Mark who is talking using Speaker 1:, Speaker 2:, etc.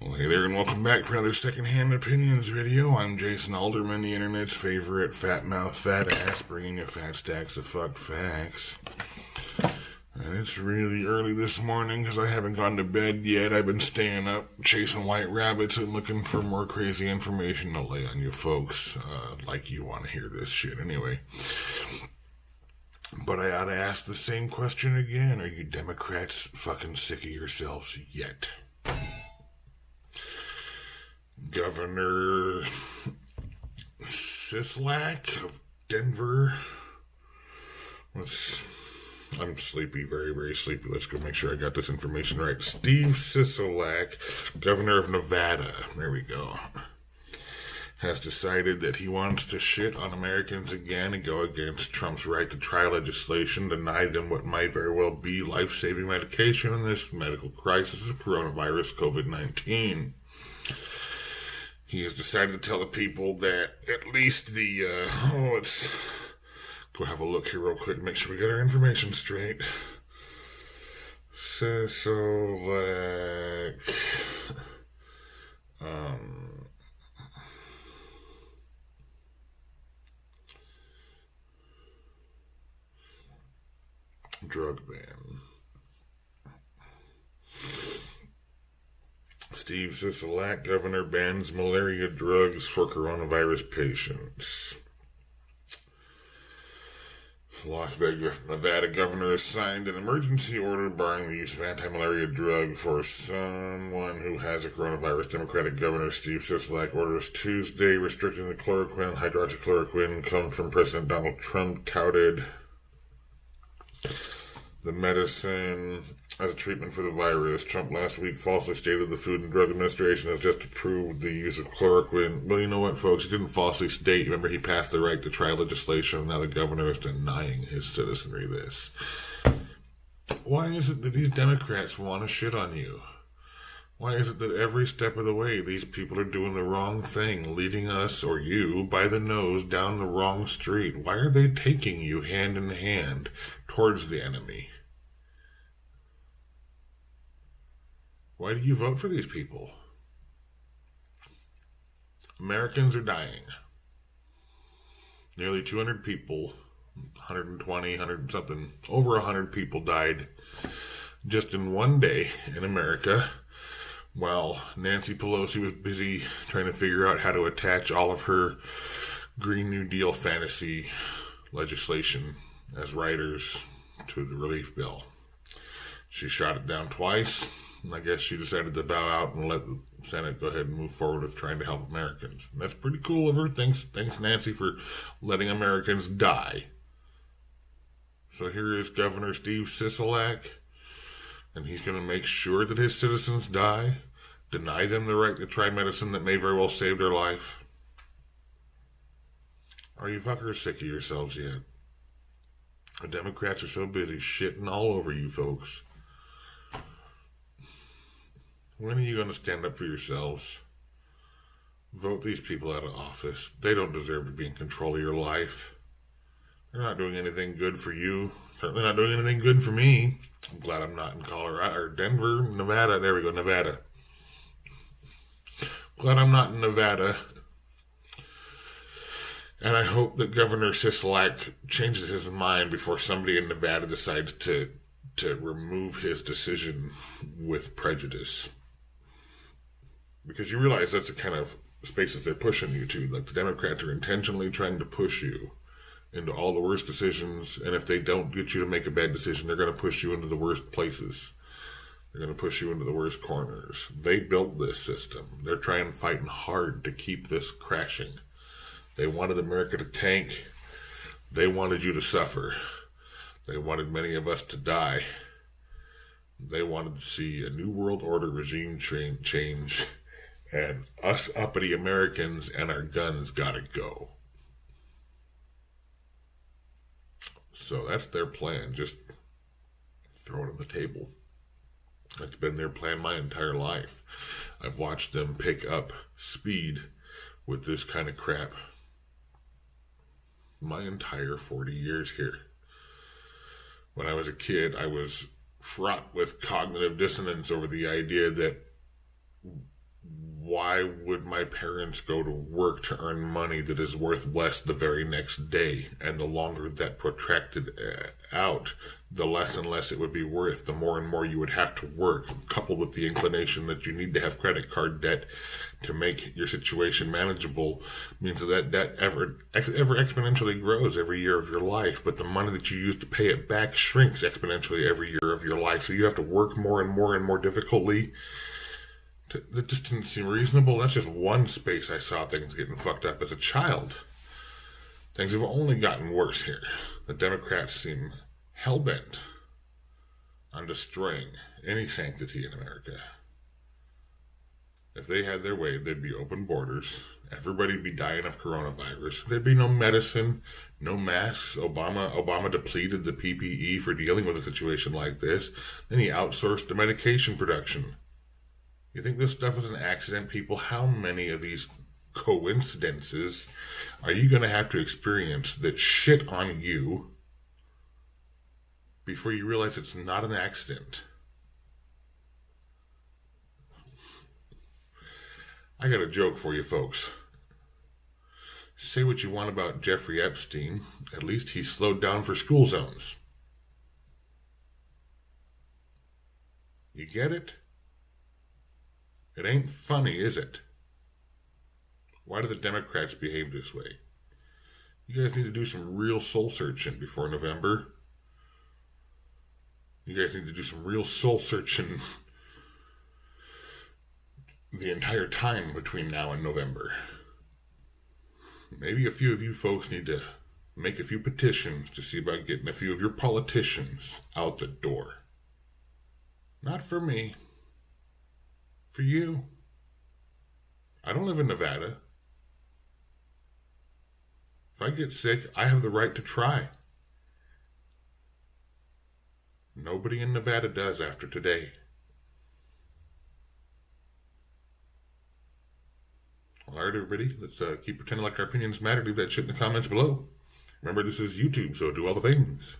Speaker 1: Well, hey there, and welcome back for another Secondhand Opinions video. I'm Jason Alderman, the internet's favorite fat mouth fat ass, bringing you fat stacks of fucked facts. And it's really early this morning because I haven't gone to bed yet. I've been staying up, chasing white rabbits and looking for more crazy information to lay on you folks, like you want to hear this shit anyway. But I ought to ask the same question again. Are you Democrats fucking sick of yourselves yet? Governor Sisolak of Denver. I'm sleepy, very, very sleepy. Let's go make sure I got this information right. Steve Sisolak, governor of Nevada, there we go, has decided that he wants to shit on Americans again and go against Trump's right to try legislation, deny them what might very well be life-saving medication in this medical crisis of coronavirus COVID-19. He has decided to tell the people that at least let's go have a look here real quick and make sure we get our information straight. Sisolak, drug ban. Steve Sisolak, governor, bans malaria drugs for coronavirus patients. Las Vegas, Nevada governor has signed an emergency order barring the use of anti-malaria drug for someone who has a coronavirus. Democratic Governor Steve Sisolak orders Tuesday restricting the chloroquine, hydroxychloroquine, come from President Donald Trump, touted the medicine as a treatment for the virus. Trump last week falsely stated the Food and Drug Administration has just approved the use of chloroquine. Well, you know what, folks? He didn't falsely state. Remember, he passed the right to try legislation. Now the governor is denying his citizenry this. Why is it that these Democrats want to shit on you? Why is it that every step of the way these people are doing the wrong thing, leading us, or you, by the nose down the wrong street? Why are they taking you hand in hand towards the enemy? Why do you vote for these people? Americans are dying. Nearly 200 people, 120, 100 something, over 100 people died just in one day in America, while Nancy Pelosi was busy trying to figure out how to attach all of her Green New Deal fantasy legislation as writers to the relief bill. She shot it down twice, and I guess she decided to bow out and let the Senate go ahead and move forward with trying to help Americans. And that's pretty cool of her. Thanks, Nancy, for letting Americans die. So here is Governor Steve Sisolak, and he's going to make sure that his citizens die, deny them the right to try medicine that may very well save their life. Are you fuckers sick of yourselves yet? The Democrats are so busy shitting all over you folks. When are you going to stand up for yourselves? Vote these people out of office. They don't deserve to be in control of your life. They're not doing anything good for you. Certainly not doing anything good for me. I'm glad I'm not in Colorado or Denver, Nevada. There we go, Nevada. Glad I'm not in Nevada. And I hope that Governor Sisolak changes his mind before somebody in Nevada decides to remove his decision with prejudice. Because you realize that's the kind of spaces they're pushing you to. Like, the Democrats are intentionally trying to push you into all the worst decisions, and if they don't get you to make a bad decision, they're going to push you into the worst places. They're going to push you into the worst corners. They built this system. They're trying fighting hard to keep this crashing. They wanted America to tank. They wanted you to suffer. They wanted many of us to die. They wanted to see a new world order regime change. And us uppity Americans and our guns gotta go. So that's their plan. Just throw it on the table. That's been their plan my entire life. I've watched them pick up speed with this kind of crap my entire 40 years here. When I was a kid, I was fraught with cognitive dissonance over the idea that why would my parents go to work to earn money that is worth less the very next day? And the longer that protracted out, the less and less it would be worth, the more and more you would have to work, coupled with the inclination that you need to have credit card debt to make your situation manageable, means that debt ever exponentially grows every year of your life, but the money that you use to pay it back shrinks exponentially every year of your life. So you have to work more and more and more difficultly. That just didn't seem reasonable. That's just one space I saw things getting fucked up as a child. Things have only gotten worse here. The Democrats seem hell-bent on destroying any sanctity in America. If they had their way, there'd be open borders. Everybody'd be dying of coronavirus. There'd be no medicine, no masks. Obama depleted the PPE for dealing with a situation like this. Then he outsourced the medication production. You think this stuff is an accident, people? How many of these coincidences are you going to have to experience that shit on you before you realize it's not an accident? I got a joke for you folks. Say what you want about Jeffrey Epstein, at least he slowed down for school zones. You get it? It ain't funny, is it? Why do the Democrats behave this way? You guys need to do some real soul searching before November. You guys need to do some real soul searching the entire time between now and November. Maybe a few of you folks need to make a few petitions to see about getting a few of your politicians out the door. Not for me. For you. I don't live in Nevada. If I get sick, I have the right to try. Nobody in Nevada does after today. All right, everybody, let's keep pretending like our opinions matter. Leave that shit in the comments below. Remember, this is YouTube, so do all the things.